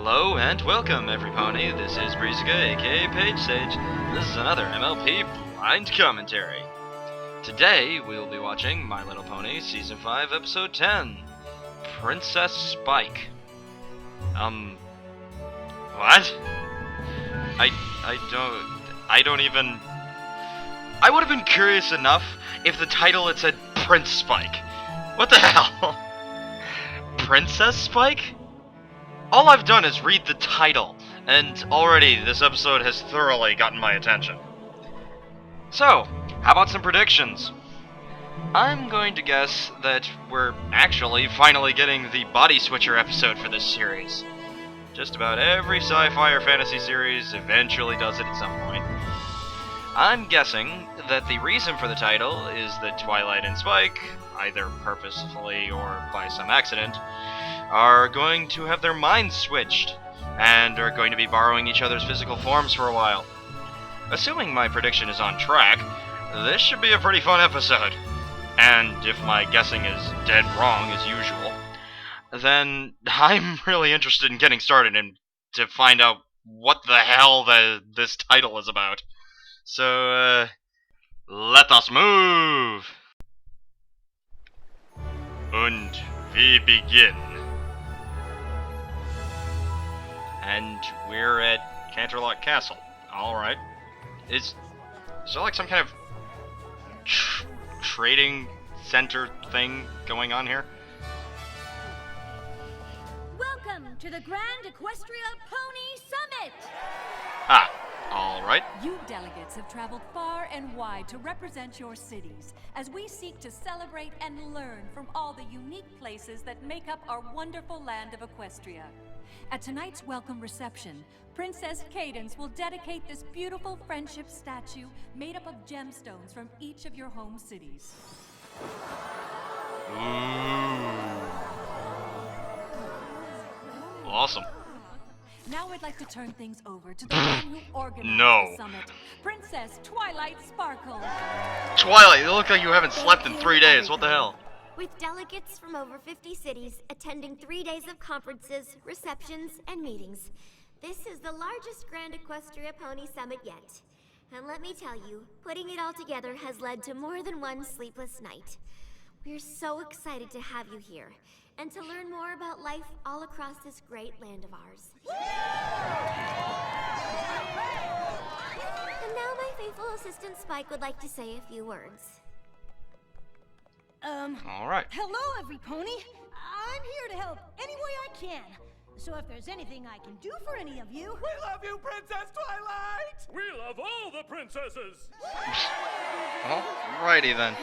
Hello and welcome, every pony. This is Brizuga, aka Page Sage. This is another MLP blind commentary. Today we'll be watching My Little Pony Season 5, Episode 10, Princess Spike. What? I don't even... I would have been curious enough if the title had said Prince Spike. What the hell? Princess Spike? All I've done is read the title, and already this episode has thoroughly gotten my attention. So, how about some predictions? I'm going to guess that we're actually finally getting the body switcher episode for this series. Just about every sci-fi or fantasy series eventually does it at some point. I'm guessing that the reason for the title is that Twilight and Spike, either purposefully or by some accident, are going to have their minds switched, and are going to be borrowing each other's physical forms for a while. Assuming my prediction is on track, this should be a pretty fun episode. And if my guessing is dead wrong as usual, then I'm really interested in getting started and to find out what the hell this title is about. So, let us move! Und wir begin. And we're at Canterlot Castle. Alright. Is there like some kind of trading center thing going on here? Welcome to the Grand Equestria Pony Summit! Ah, alright. You delegates have traveled far and wide to represent your cities, as we seek to celebrate and learn from all the unique places that make up our wonderful land of Equestria. At tonight's welcome reception, Princess Cadence will dedicate this beautiful friendship statue made up of gemstones from each of your home cities. Awesome. Now I'd like to turn things over to the one who organized No. the summit, Princess Twilight Sparkle. Twilight, you look like you haven't slept in 3 days. What the hell? With delegates from over 50 cities attending 3 days of conferences, receptions, and meetings. This is the largest Grand Equestria Pony Summit yet. And let me tell you, putting it all together has led to more than one sleepless night. We're so excited to have you here, and to learn more about life all across this great land of ours. And now my faithful assistant Spike would like to say a few words. Alright. Hello, every pony. I'm here to help any way I can. So if there's anything I can do for any of you... We love you, Princess Twilight! We love all the princesses! Alrighty then.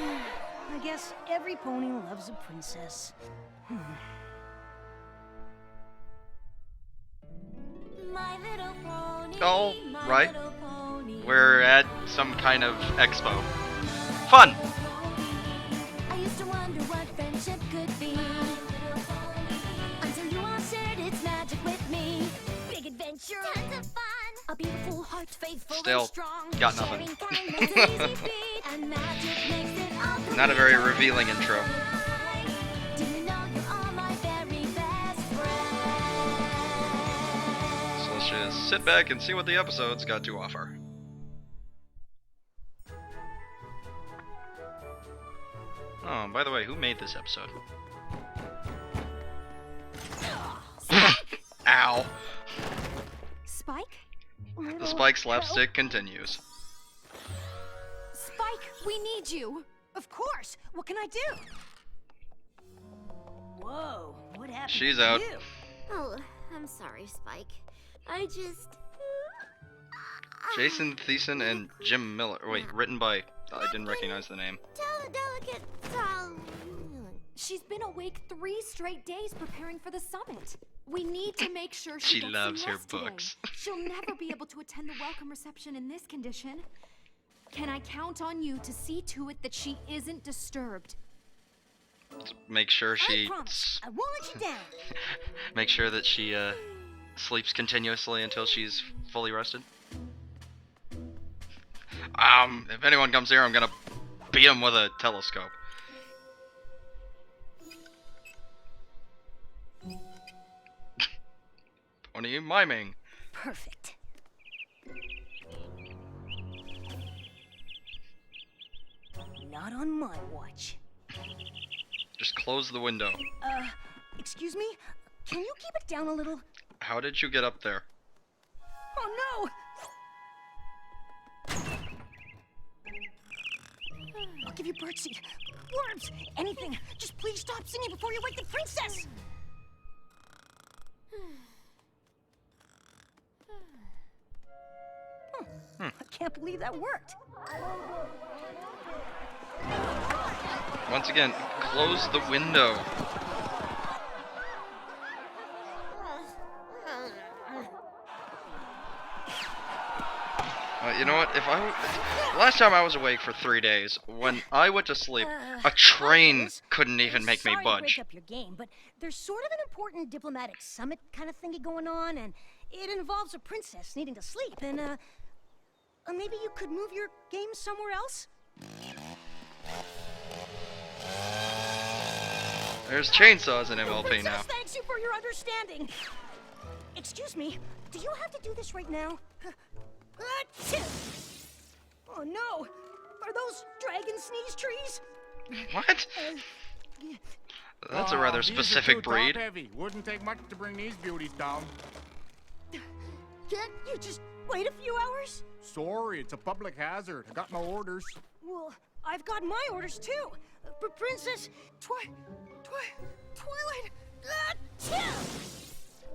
I guess every pony loves a princess. My little pony, Oh, my right. little pony. We're at some kind of expo. Fun! I used to wonder what friendship could be, until you all shared its magic with me. Big adventure, tons of fun, a beautiful heart, faithful Still and strong. got nothing. Sharing kindness is easy feat, and magic makes it all come Not a very alive. revealing intro. Do you know you're all my very best friends? So let's just sit back and see what the episode's got to offer. Oh, by the way, who made this episode? Ow. Spike? The Spike slapstick continues. Spike, we need you! Of course. What can I do? Whoa, what happened She's to out. you? Oh, I'm sorry, Spike. I just... Jason Thiessen and Jim Miller. Wait, written by... I didn't recognize the name. Tell the delegates She's been awake 3 straight days preparing for the summit. We need to make sure She she gets loves some her rest today. books. She'll never be able to attend the welcome reception in this condition. Can I count on you to see to it that she isn't disturbed? Make sure I she... promise. I won't let you down. Make sure that she, sleeps continuously until she's fully rested. If anyone comes here, I'm gonna beat him with a telescope. What are you miming? Perfect. Not on my watch. Just close the window. Excuse me? Can you keep it down a little? How did you get up there? Oh no! I'll give you birdseed, worms, anything. Just please stop singing before you wake the princess! I can't believe that worked. Once again, close the window. You know what? Last time I was awake for 3 days, when I went to sleep, a train couldn't even make me Sorry to budge. break up your game, but there's sort of an important diplomatic summit kind of thingy going on, and it involves a princess needing to sleep, and maybe you could move your game somewhere else? There's chainsaws in MLP Princess now. thanks you for your understanding. Excuse me, do you have to do this right now? Oh no! Are those dragon sneeze trees? What? That's a rather These are specific too breed. top-heavy. Wouldn't take much to bring these beauties down. Can't you just wait a few hours? Sorry, it's a public hazard. I got my orders. Well, I've got my orders too. Princess Twilight.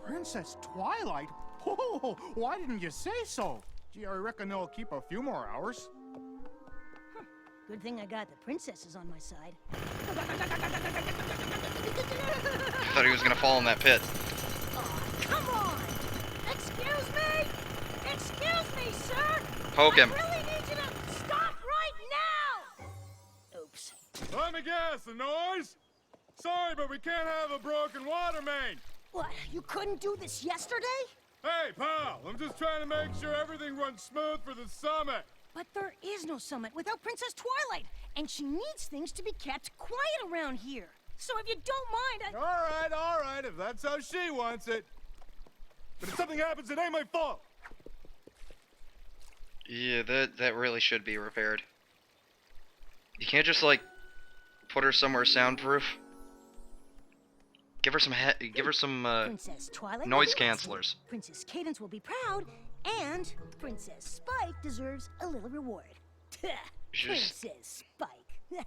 Princess Twilight? Oh, why didn't you say so? Gee, I reckon they'll keep a few more hours. Good thing I got the princesses on my side. I thought he was gonna fall in that pit. Oh, come on! Excuse me! Excuse me, sir! Poke him. I really need you to stop right now! Oops. Let me guess, the noise? Sorry, but we can't have a broken water main. What, you couldn't do this yesterday? Hey, pal, I'm just trying to make sure everything runs smooth for the summit. But there is no summit without Princess Twilight, and she needs things to be kept quiet around here. So if you don't mind, All right, if that's how she wants it. But if something happens, it ain't my fault. Yeah, that really should be repaired. You can't just like put her somewhere soundproof. Give her some Princess Twilight noise will be rested. cancelers. Princess Cadence will be proud, and Princess Spike deserves a little reward. Just- Princess Spike.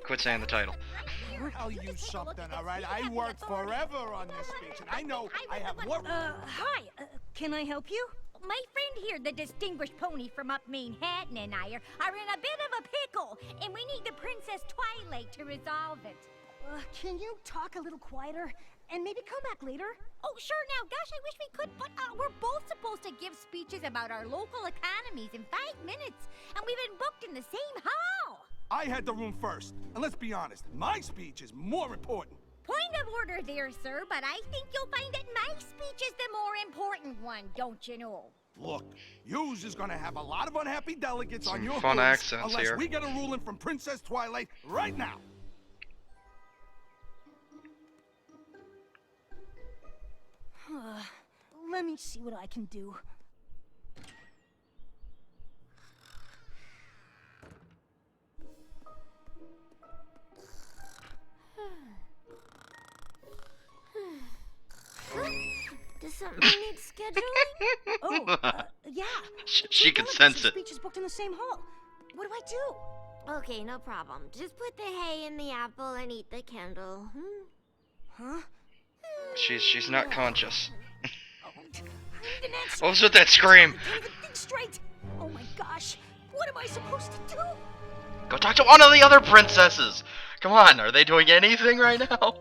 Quit saying the title. I'll tell you something, all right? I worked forever on this speech, and I know I have work. Hi. Can I help you? My friend here, the distinguished pony from up Manhattan, and I are in a bit of a pickle, and we need the Princess Twilight to resolve it. Can you talk a little quieter? And maybe come back later? Oh, sure, now, gosh, I wish we could, but we're both supposed to give speeches about our local economies in 5 minutes, and we've been booked in the same hall. I had the room first, and let's be honest, my speech is more important. Point of order there, sir, but I think you'll find that my speech is the more important one, don't you know? Look, yous is gonna have a lot of unhappy delegates on Some your fun hoods accents unless here. we get a ruling from Princess Twilight right now. Let me see what I can do. Does something need scheduling? Oh, yeah. She can One of sense us' it. speech is booked in the same hall. What do I do? Okay, no problem. Just put the hay in the apple and eat the candle. Huh? She's not conscious. Oh, I need an answer. What was with that scream? I can't even think straight. Oh my gosh. What am I supposed to do? Go talk to one of the other princesses. Come on, are they doing anything right now?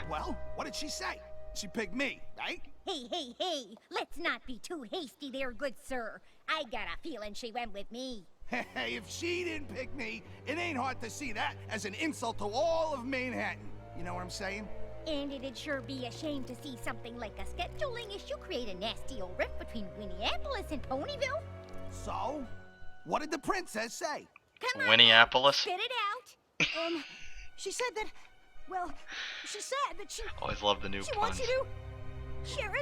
Well, what did she say? She picked me, right? Hey, let's not be too hasty there, good sir. I got a feeling she went with me. Hey, if she didn't pick me, it ain't hard to see that as an insult to all of Manhattan. You know what I'm saying? And it'd sure be a shame to see something like a scheduling issue create a nasty old rift between Minneapolis and Ponyville. So, what did the princess say? Come on, Winneapolis? spit it out. She said that, well, she said that she Always love the new wants puns. you to share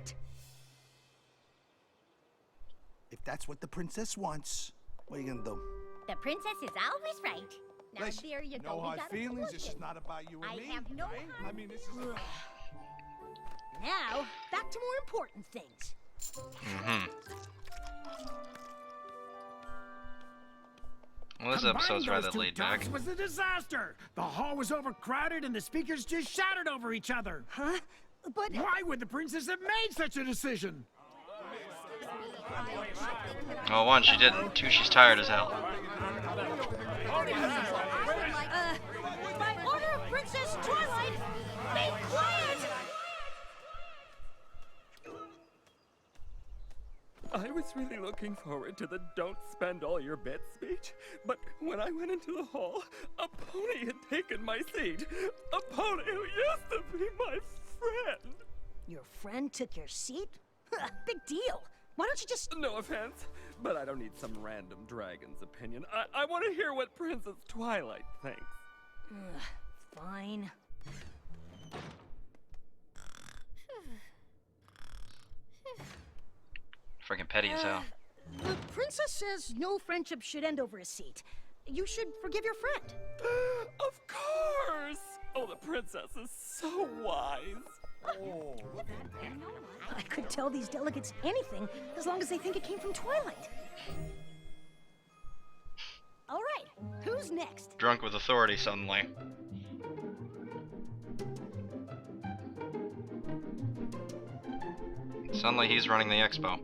if that's what the princess wants, what are you gonna do? The princess is always right. Now, Listen, there you go. no We hard got a feelings. This is solution. not about you and I me. have no right? hard I mean, this is about... Now, back to more important things. Well, this episode's rather laid back. It was a disaster. The hall was overcrowded and the speakers just shouted over each other. Huh? But... Why would the princess have made such a decision? Well, one, she didn't. Two, she's tired as hell. By order of Princess Twilight, be quiet! I was really looking forward to the don't spend all your bits speech, but when I went into the hall, a pony had taken my seat. A pony who used to be my friend. Your friend took your seat? Big deal. Why don't you just... No offense, but I don't need some random dragon's opinion. I want to hear what Princess Twilight thinks. Fine. Freaking petty as hell. The princess says no friendship should end over a seat. You should forgive your friend. Of course! Oh, the princess is so wise. I could tell these delegates anything as long as they think it came from Twilight. All right, who's next? Drunk with authority suddenly. Suddenly he's running the expo.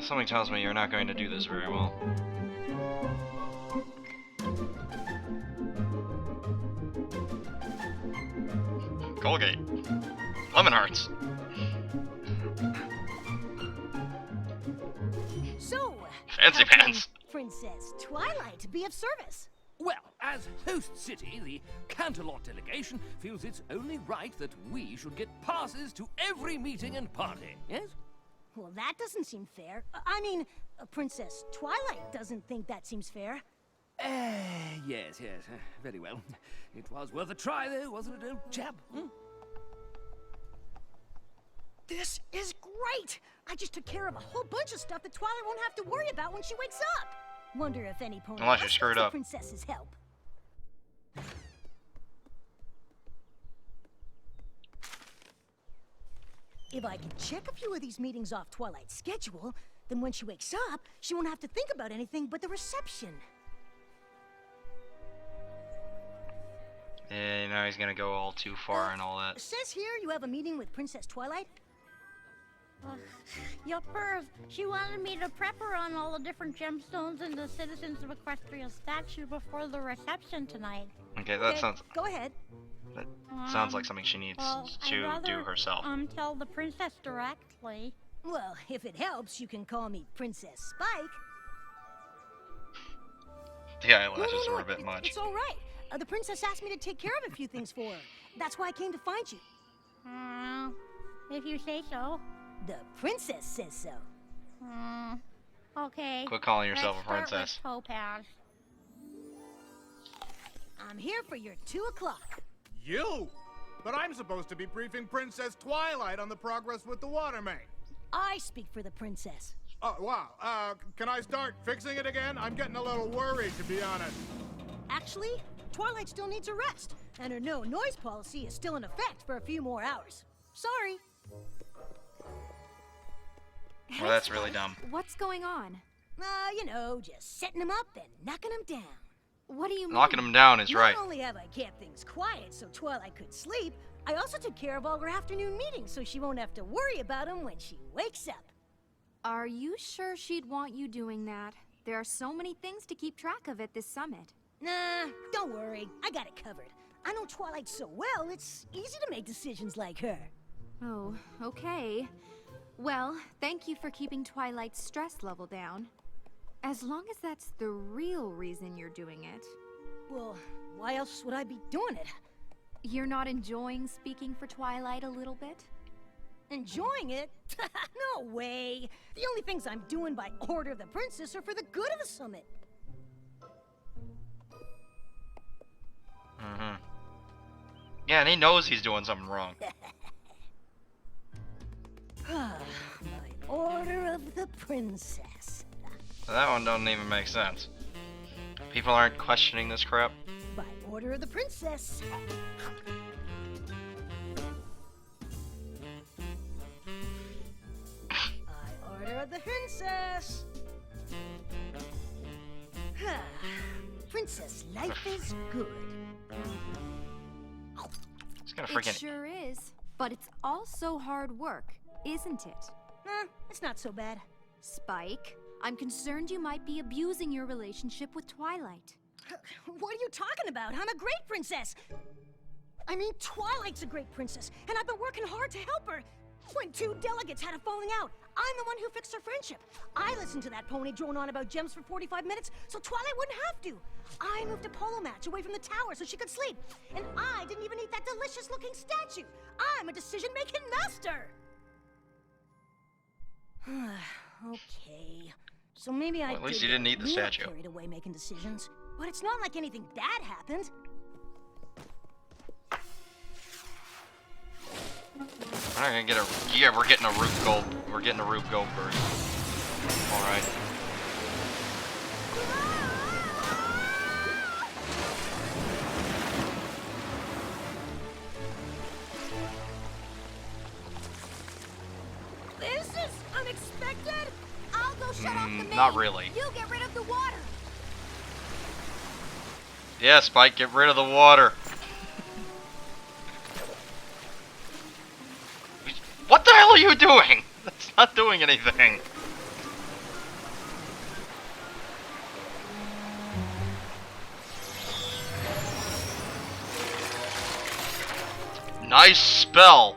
Something tells me you're not going to do this very well. Colgate. Lemon Hearts. So, Fancy how can pants. Princess Twilight be of service? Well, as host city, the Canterlot delegation feels it's only right that we should get passes to every meeting and party, yes? Well, that doesn't seem fair. I mean, Princess Twilight doesn't think that seems fair. Yes, very well. It was worth a try, though, wasn't it, old chap? This is great! I just took care of a whole bunch of stuff that Twilight won't have to worry about when she wakes up. Wonder if any pony Unless you else screwed needs the up. princess's help. If I can check a few of these meetings off Twilight's schedule, then when she wakes up, she won't have to think about anything but the reception. Yeah, now he's gonna go all too far and all that. Says here you have a meeting with Princess Twilight. Yuppers, she wanted me to prep her on all the different gemstones in the Citizens of Equestria statue before the reception tonight. Okay, that sounds Go ahead. that sounds like something she needs to do herself. Tell the princess directly. Well, if it helps, you can call me Princess Spike. The eyelashes were a bit It's much. all right. The princess asked me to take care of a few things for her. That's why I came to find you. If you say so. The princess says so. Okay. Quit calling yourself Let's a princess. Start with Topaz. I'm here for your 2 o'clock. You? But I'm supposed to be briefing Princess Twilight on the progress with the water main. I speak for the princess. Oh, wow. Can I start fixing it again? I'm getting a little worried, to be honest. Actually, Twilight still needs a rest, and her no noise policy is still in effect for a few more hours. Sorry. Well, that's really dumb. What's going on? You know, just setting them up and knocking them down. What do you mean? Knocking him down is right. Not only have I kept things quiet so Twilight could sleep, I also took care of all her afternoon meetings so she won't have to worry about them when she wakes up. Are you sure she'd want you doing that? There are so many things to keep track of at this summit. Nah, don't worry. I got it covered. I know Twilight so well, it's easy to make decisions like her. Oh, okay. Well, thank you for keeping Twilight's stress level down. As long as that's the real reason you're doing it. Well, why else would I be doing it? You're not enjoying speaking for Twilight a little bit? Enjoying it? No way. The only things I'm doing by order of the princess are for the good of the summit. Yeah, and he knows he's doing something wrong. By order of the princess. That one doesn't even make sense. People aren't questioning this crap. By order of the princess. By order of the princess. Princess, life is good. It's gonna freaking. It sure is. But it's also hard work, isn't it? It's not so bad. Spike, I'm concerned you might be abusing your relationship with Twilight. What are you talking about? I'm a great princess. I mean, Twilight's a great princess, and I've been working hard to help her. When two delegates had a falling out, I'm the one who fixed their friendship. I listened to that pony drone on about gems for 45 minutes, so Twilight wouldn't have to. I moved a polo match away from the tower so she could sleep. And I didn't even eat that delicious-looking statue. I'm a decision-making master. Okay. So maybe Well, at least you didn't eat the statue. Carried away making decisions. But it's not like anything bad happened. We're not gonna get a. Yeah, we're getting a Rube Gold. We're getting a Rube Goldberg. All right. This is unexpected. I'll go shut off the main. Not really. You get rid of the water. Yeah, Spike, get rid of the water. What the hell are you doing? That's not doing anything. Nice spell.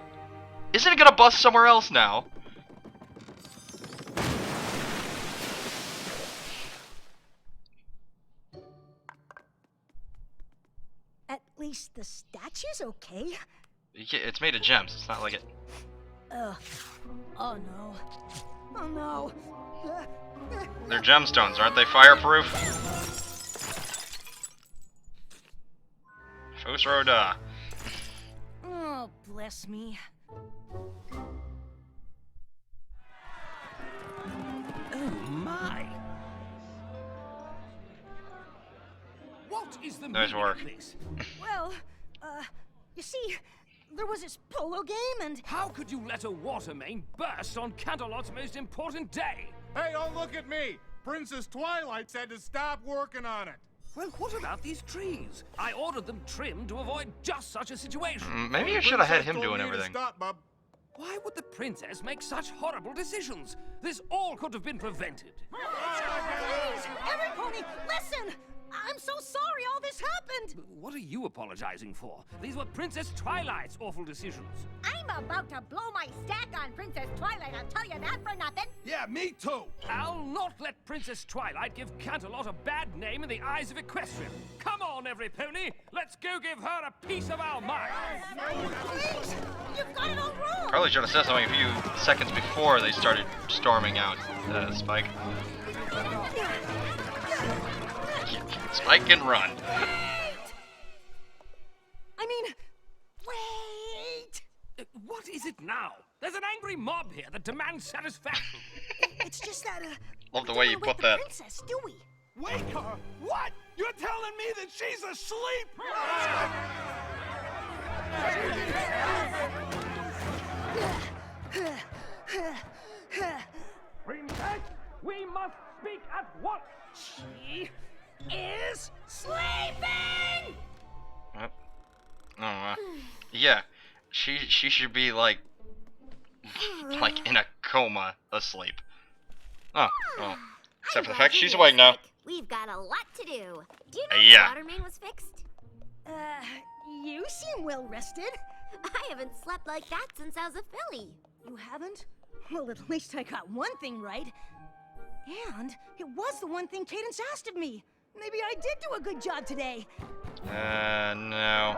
Isn't it gonna bust somewhere else now? At least the statue's okay. It's made of gems. It's not like it. Oh no. Oh no. They're gemstones, aren't they fireproof? Fusroda. Oh, bless me. Oh my! What is the Nice meaning work. of this? Well, you see, there was this polo game and... How could you let a water main burst on Canterlot's most important day? Hey, don't look at me! Princess Twilight said to stop working on it. Well, what about these trees? I ordered them trimmed to avoid just such a situation. Maybe you should have had him doing everything. Stop, bub. Why would the princess make such horrible decisions? This all could have been prevented. Please, every pony, listen! I'm so sorry all this happened! What are you apologizing for? These were Princess Twilight's awful decisions. I'm about to blow my stack on Princess Twilight. I'll tell you that for nothing. Yeah, me too. I'll not let Princess Twilight give Canterlot a bad name in the eyes of Equestria. Come on, every pony! Let's go give her a piece of our mind! Please! You've got it all wrong! Probably should have said something a few seconds before they started storming out, Spike. Spike can run. I mean, wait! What is it now? There's an angry mob here that demands satisfaction. It's just that, Love the we way don't you wanna put wake the that. princess, do we? Wake her? What? You're telling me that she's asleep? Princess, we must speak at once. She is sleeping! Yeah, she should be like in a coma, asleep. Oh, well. Except for the fact she's awake now. We've got a lot to do. Do you know Yeah. the water main was fixed? You seem well rested. I haven't slept like that since I was a filly. You haven't? Well, at least I got one thing right. And it was the one thing Cadence asked of me. Maybe I did do a good job today. No.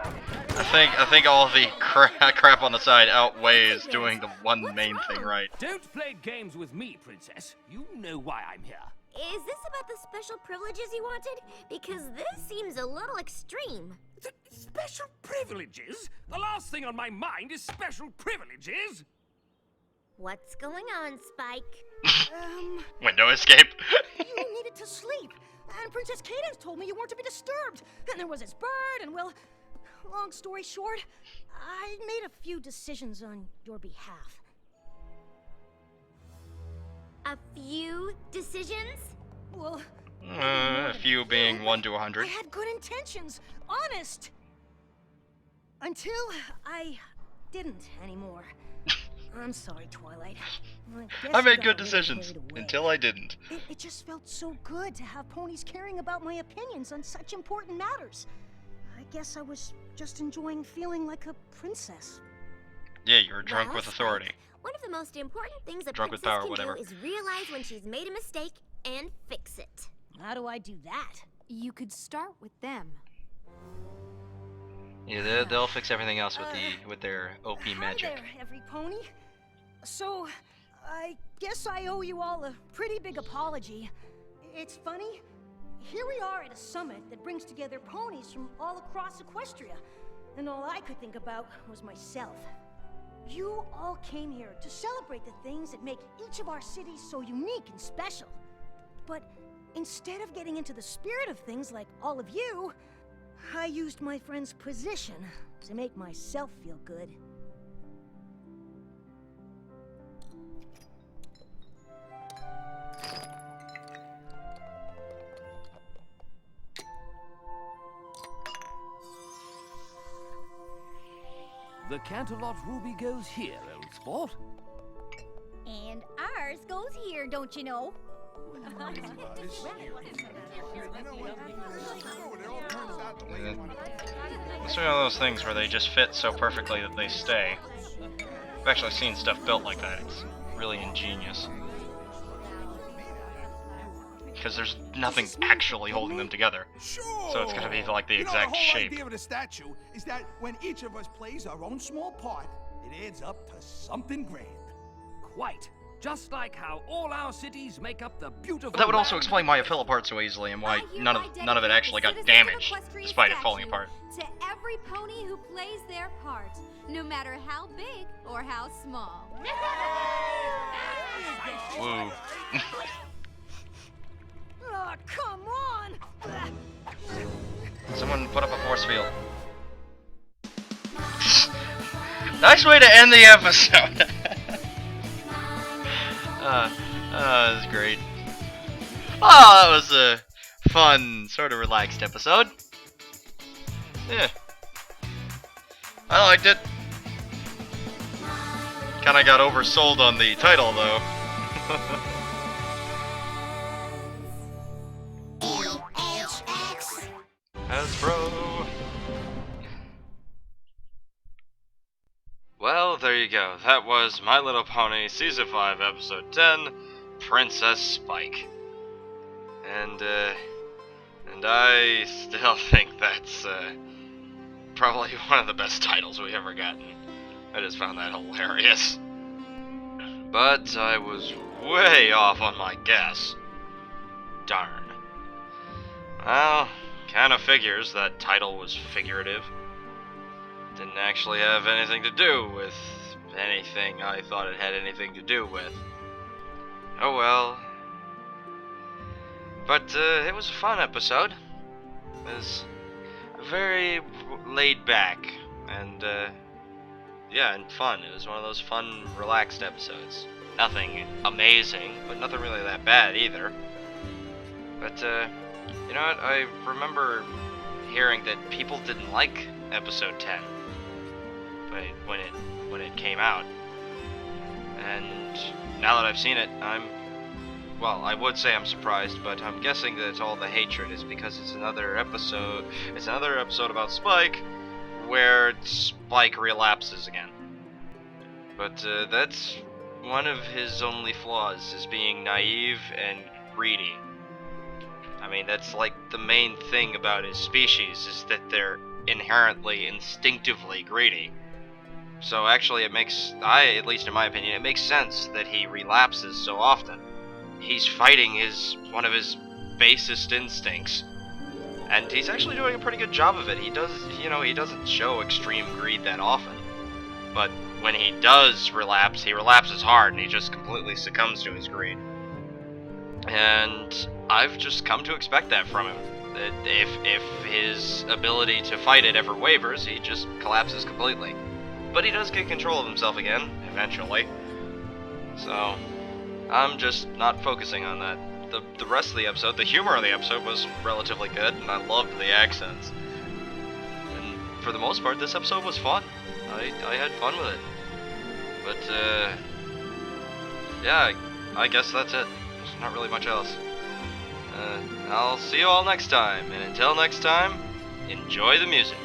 I think all the crap on the side outweighs doing the one main thing right. Don't play games with me, Princess. You know why I'm here. Is this about the special privileges you wanted? Because this seems a little extreme. Special privileges? The last thing on my mind is special privileges. What's going on, Spike? Window escape. You needed to sleep, and Princess Cadence told me you weren't to be disturbed. And there was this bird, and well, long story short, I made a few decisions on your behalf. A few decisions? Well, A few being 1 to 100. I had good intentions, honest. Until I didn't anymore. I'm sorry, Twilight. I made good decisions until I didn't. It just felt so good to have ponies caring about my opinions on such important matters. I guess I was just enjoying feeling like a princess. Yeah, you were drunk with authority. One of the most important things a Drunk with princess power, can whatever. do is realize when she's made a mistake and fix it. How do I do that? You could start with them. Yeah, they'll fix everything else with their OP magic. Hi there, every pony. So, I guess I owe you all a pretty big apology. It's funny. Here we are at a summit that brings together ponies from all across Equestria, and all I could think about was myself. You all came here to celebrate the things that make each of our cities so unique and special. But instead of getting into the spirit of things like all of you, I used my friend's position to make myself feel good. The Canterlot Ruby goes here, old sport. And ours goes here, don't you know? It's one of those things where they just fit so perfectly that they stay. I've actually seen stuff built like that. It's really ingenious. Because there's nothing actually holding them together. Sure. So it's gotta be like the You know, exact the whole shape. idea of the statue is that when each of us plays our own small part, it adds up to something grand. Quite. Just like how all our cities make up the beautiful. But that would also land. explain why it fell apart so easily and why none of it actually got damaged, despite it falling apart. To every pony who plays their part, no matter how big or how small. Woo. Oh, come on! Someone put up a force field. Nice way to end the episode. That was great. Oh, that was a fun, sort of relaxed episode. Yeah. I liked it. Kinda got oversold on the title, though. Hasbro. Well, there you go. That was My Little Pony Season 5, Episode 10, Princess Spike. And I still think that's probably one of the best titles we've ever gotten. I just found that hilarious. But I was way off on my guess. Darn. Well, kinda figures that title was figurative. Didn't actually have anything to do with anything I thought it had anything to do with. Oh well. But it was a fun episode. It was very laid back and yeah, and fun. It was one of those fun, relaxed episodes. Nothing amazing, but nothing really that bad either. But you know what? I remember hearing that people didn't like episode 10 when it came out. And now that I've seen it, well, I would say I'm surprised, but I'm guessing that all the hatred is because it's another episode about Spike where Spike relapses again. But that's one of his only flaws, is being naive and greedy. I mean, that's like the main thing about his species, is that they're inherently, instinctively greedy. So actually it makes, at least in my opinion, it makes sense that he relapses so often. He's fighting one of his basest instincts. And he's actually doing a pretty good job of it. He doesn't show extreme greed that often. But when he does relapse, he relapses hard, and he just completely succumbs to his greed. And I've just come to expect that from him. That if his ability to fight it ever wavers, he just collapses completely. But he does get control of himself again, eventually. So, I'm just not focusing on that. The rest of the episode, the humor of the episode was relatively good, and I loved the accents. And for the most part, this episode was fun. I had fun with it. But, yeah, I guess that's it. There's not really much else. I'll see you all next time, and until next time, enjoy the music.